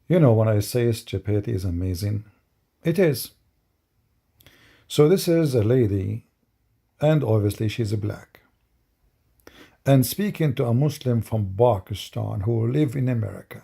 You know, when I say stupidity is amazing, it is. So this is a lady, and obviously she's a black, and speaking to a Muslim from Pakistan who live in America.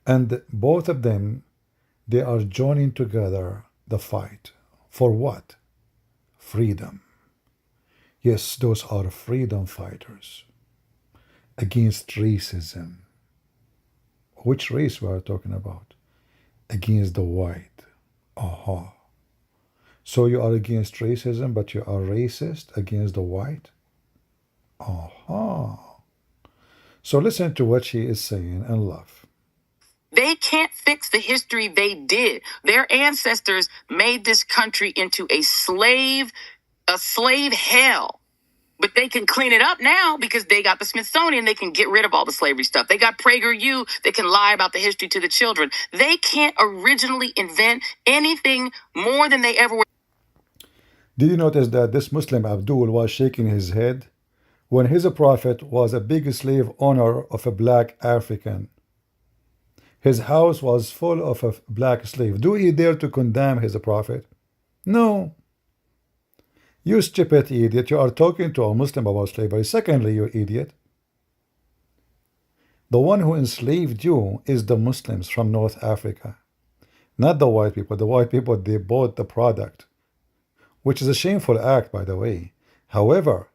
And both of them, they are joining together the fight. For what? Freedom. Yes, those are freedom fighters against racism. Which race we are talking about? Against the white. Aha. So you are against racism, but you are racist against the white? Aha. So listen to what she is saying and laugh. They can't fix the history they did. Their ancestors made this country into a slave hell. But they can clean it up now because they got the Smithsonian. They can get rid of all the slavery stuff. They got PragerU. They can lie about the history to the children. They can't originally invent anything more than they ever were. Did you notice that this Muslim Abdul was shaking his head when his prophet was a big slave owner of a black African? His house was full of a black slave. Do he dare to condemn his prophet? No. You stupid idiot, you are talking to a Muslim about slavery. Secondly, you idiot, the one who enslaved you is the Muslims from North Africa, not the white people. The white people, they bought the product, which is a shameful act, by the way. However,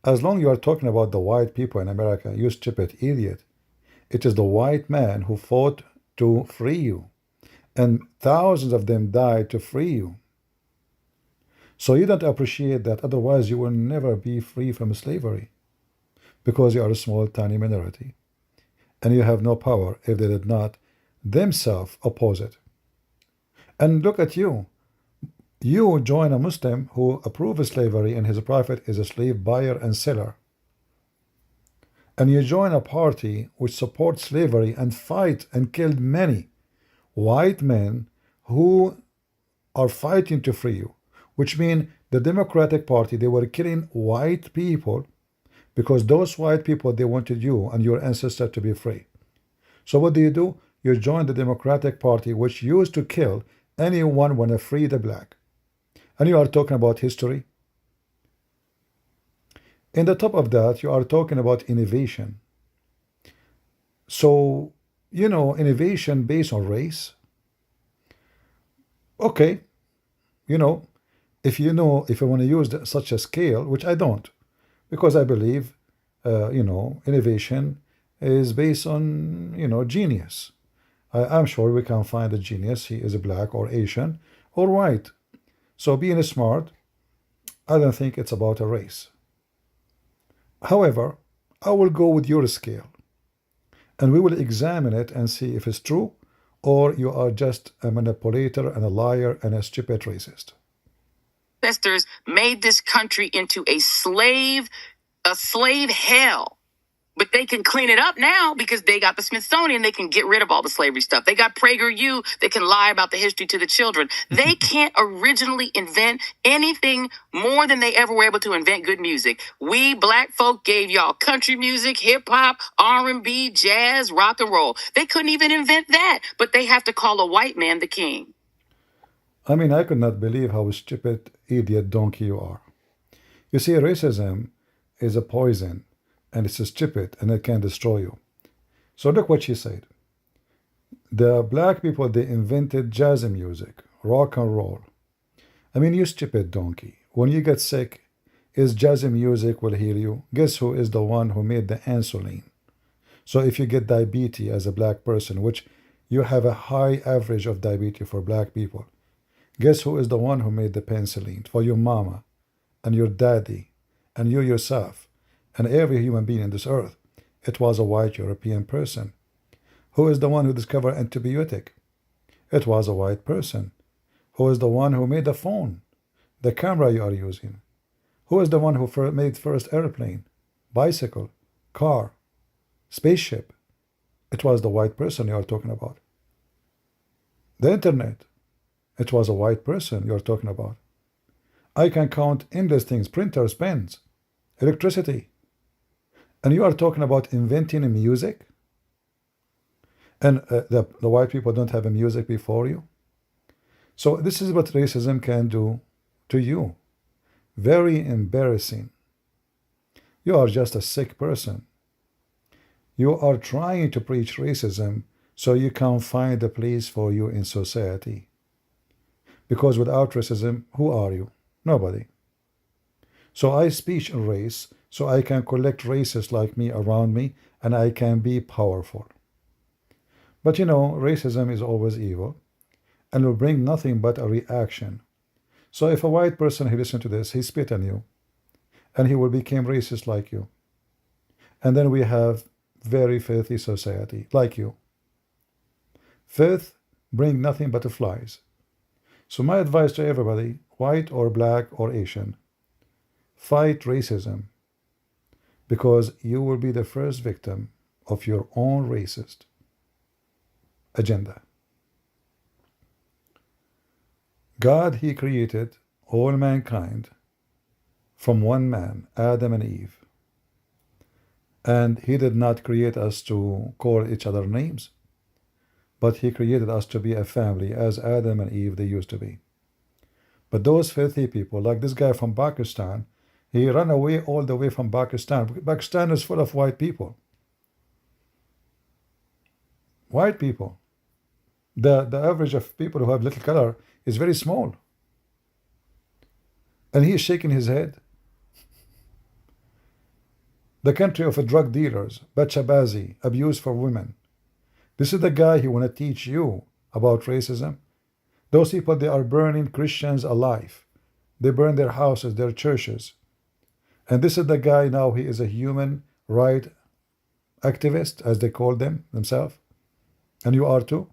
as long you are talking about the white people in America, you stupid idiot, it is the white man who fought to free you, and thousands of them died to free you. So you don't appreciate that, otherwise you will never be free from slavery, because you are a small, tiny minority, and you have no power if they did not themselves oppose it. And look at you. You join a Muslim who approves slavery and his prophet is a slave buyer and seller. And you join a party which supports slavery and fight and killed many white men who are fighting to free you, which means the Democratic Party, they were killing white people because those white people, they wanted you and your ancestors to be free. So what do? You join the Democratic Party, which used to kill anyone when to free the black. And you are talking about history. In the top of that, you are talking about innovation. So, you know, innovation based on race. Okay, you know, if you want to use such a scale, which I don't, because I believe, innovation is based on, genius. I'm sure we can find a genius. He is black or Asian or white. So being smart, I don't think it's about a race. However, I will go with your scale, and we will examine it and see if it's true or you are just a manipulator and a liar and a stupid racist. Ancestors made this country into a slave hell. But they can clean it up now because they got the Smithsonian. They can get rid of all the slavery stuff. They got PragerU. They can lie about the history to the children. They can't originally invent anything more than they ever were able to invent good music. We black folk gave y'all country music, hip hop, R&B, jazz, rock and roll. They couldn't even invent that, but they have to call a white man the king. I mean, I could not believe how stupid, idiot donkey you are. You see, racism is a poison, and it's stupid, and it can destroy you. So look what she said. The black people, they invented jazz music, rock and roll. I mean, you stupid donkey. When you get sick, is jazz music will heal you? Guess who is the one who made the insulin? So if you get diabetes as a black person, which you have a high average of diabetes for black people, guess who is the one who made the penicillin for your mama and your daddy and you yourself and every human being in this earth? It was a white European person. Who is the one who discovered antibiotic? It was a white person. Who is the one who made the phone, the camera you are using? Who is the one who made first airplane, bicycle, car, spaceship? It was the white person you are talking about. The internet. It was a white person you are talking about. I can count endless things, printers, pens, electricity. And you are talking about inventing music? And the white people don't have a music before you. So this is what racism can do to you. Very embarrassing. You are just a sick person. You are trying to preach racism so you can find a place for you in society. Because without racism, who are you? Nobody. So I speak in race so I can collect racists like me around me and I can be powerful. But you know, racism is always evil and will bring nothing but a reaction. So if a white person, he listen to this, he spit on you and he will become racist like you. And then we have very filthy society like you. Filth bring nothing but flies. So my advice to everybody, white or black or Asian, fight racism because you will be the first victim of your own racist agenda. God, he created all mankind from one man, Adam and Eve. And he did not create us to call each other names, but he created us to be a family as Adam and Eve they used to be. But those filthy people, like this guy from Pakistan, he ran away all the way from Pakistan. Pakistan is full of white people. White people. The average of people who have little color is very small. And he is shaking his head. The country of drug dealers, bachabazi, abuse for women. This is the guy who want to teach you about racism. Those people, they are burning Christians alive. They burn their houses, their churches. And this is the guy now, he is a human right activist, as they call them themselves. And you are too.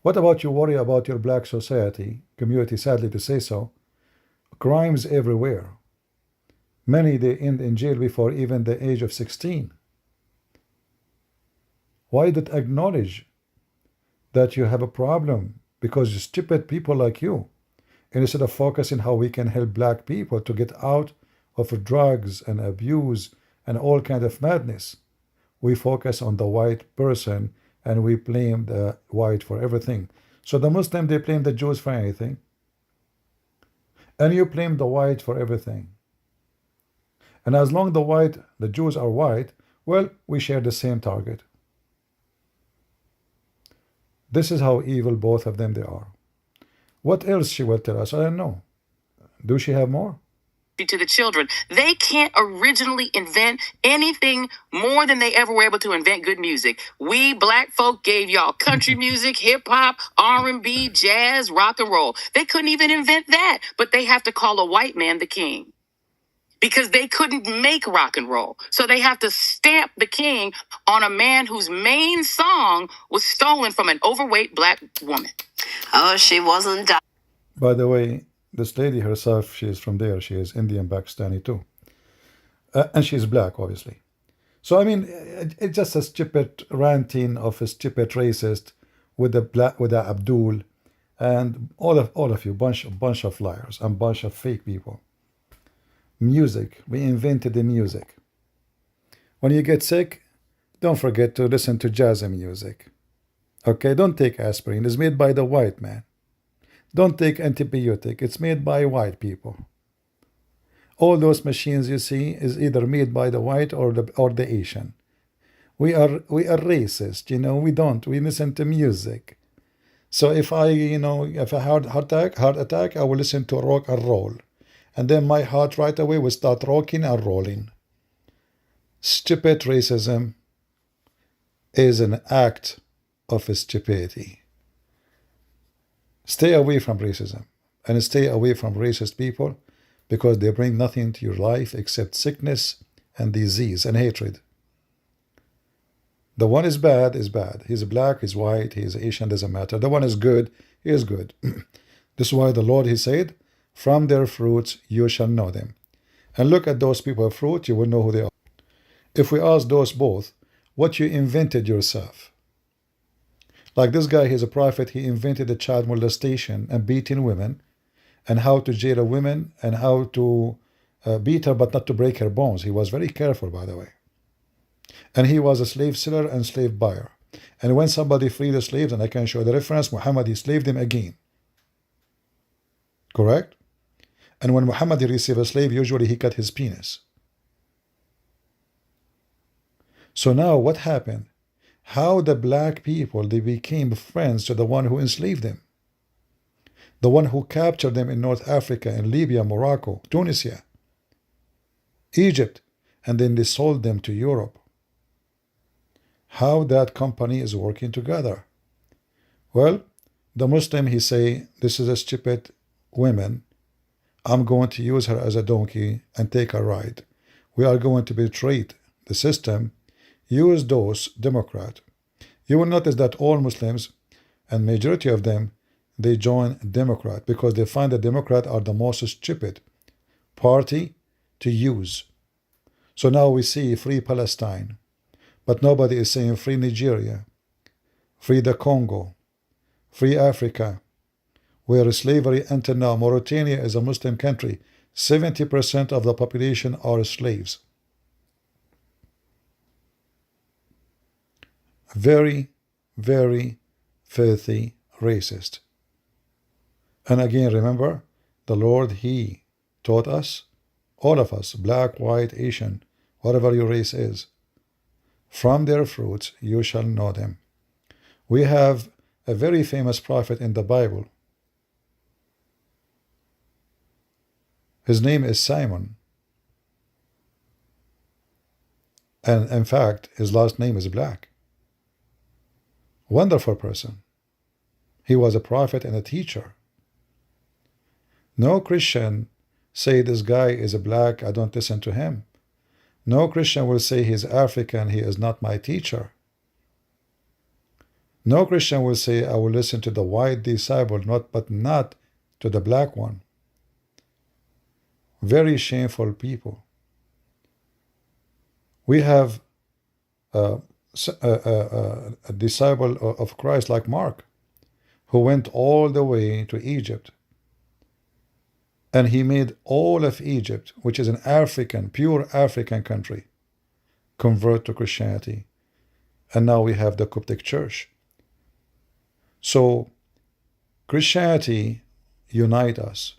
What about you worry about your black society, community, sadly to say so? Crimes everywhere. Many, they end in jail before even the age of 16. Why don't acknowledge that you have a problem because stupid people like you, and instead of focusing how we can help black people to get out of drugs and abuse and all kind of madness, we focus on the white person and we blame the white for everything. So the Muslim, they blame the Jews for anything, and you blame the white for everything. And as long the Jews are white, well, we share the same target. This is how evil both of them they are. What else she will tell us? I don't know. Do she have more? To the children, they can't originally invent anything more than they ever were able to invent good music. We black folk gave y'all country music, hip hop, R&B, jazz, rock and roll. They couldn't even invent that, but they have to call a white man the king because they couldn't make rock and roll. So they have to stamp the king on a man whose main song was stolen from an overweight black woman. Oh, she wasn't. By the way, this lady herself, she is from there. She is Indian, Pakistani too. And she's black, obviously. So, I mean, it's just a stupid ranting of a stupid racist with the Abdul and all of you, bunch of liars and bunch of fake people. Music. We invented the music. When you get sick, don't forget to listen to jazz music. Okay, don't take aspirin. It's made by the white man. Don't take antibiotic. It's made by white people. All those machines you see is either made by the white or the Asian. We are racist, you know. We listen to music. So if I heart attack, I will listen to rock and roll, and then my heart right away will start rocking and rolling. Stupid racism is an act of stupidity. Stay away from racism and stay away from racist people because they bring nothing to your life except sickness and disease and hatred. The one is bad is bad. He's black, he's white, he's Asian, doesn't matter. The one is good, he is good. This is why the Lord, he said, from their fruits you shall know them. And look at those people of fruit, you will know who they are. If we ask those both, what you invented yourself. Like this guy, he's a prophet, he invented the child molestation and beating women and how to jail a woman and how to beat her but not to break her bones. He was very careful, by the way. And he was a slave seller and slave buyer. And when somebody freed the slaves, and I can show the reference, Muhammad, he slaved them again. Correct? And when Muhammad he received a slave, usually he cut his penis. So now what happened? How the black people, they became friends to the one who enslaved them. The one who captured them in North Africa, in Libya, Morocco, Tunisia, Egypt, and then they sold them to Europe. How that company is working together? Well, the Muslim, he say, this is a stupid woman. I'm going to use her as a donkey and take a ride. We are going to betray the system. Use those Democrat. You will notice that all Muslims, and majority of them, they join Democrat because they find the Democrat are the most stupid party to use. So now we see free Palestine, but nobody is saying free Nigeria, free the Congo, free Africa, where slavery until now. Mauritania is a Muslim country. 70% of the population are slaves. Very, very filthy racist. And again, remember, the Lord, he taught us, all of us, black, white, Asian, whatever your race is, from their fruits you shall know them. We have a very famous prophet in the Bible. His name is Simon. And in fact, his last name is Black. Wonderful person. He was a prophet and a teacher. No Christian say this guy is a black, I don't listen to him. No Christian will say he's African, he is not my teacher. No Christian will say I will listen to the white disciple, but not to the black one. Very shameful people. We have a disciple of Christ like Mark, who went all the way to Egypt. And he made all of Egypt, which is an African, pure African country, convert to Christianity. And now we have the Coptic Church. So Christianity unite us.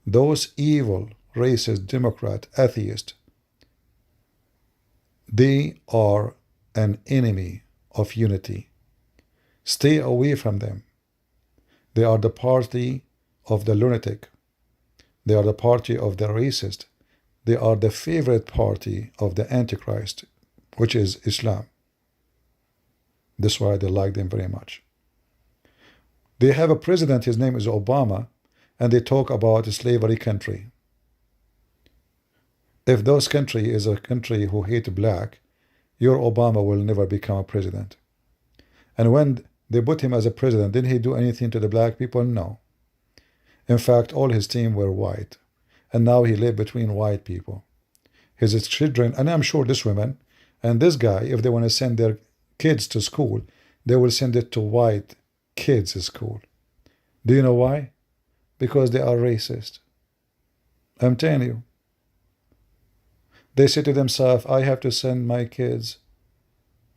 Those evil, racist, Democrat, atheist, they are an enemy of unity. Stay away from them. They are the party of the lunatic. They are the party of the racist. They are the favorite party of the Antichrist, which is Islam. That's why they like them very much. They have a president, his name is Obama, and they talk about a slavery country. If those country is a country who hate black, your Obama will never become a president. And when they put him as a president, didn't he do anything to the black people? No. In fact, all his team were white. And now he lived between white people. His children, and I'm sure this woman and this guy, if they want to send their kids to school, they will send it to white kids' school. Do you know why? Because they are racist. I'm telling you. They say to themselves, I have to send my kids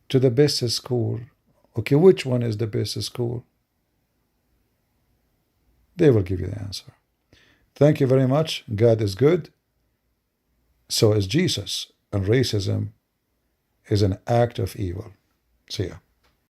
to the best school. Okay, which one is the best school? They will give you the answer. Thank you very much. God is good. So is Jesus. And racism is an act of evil. See ya.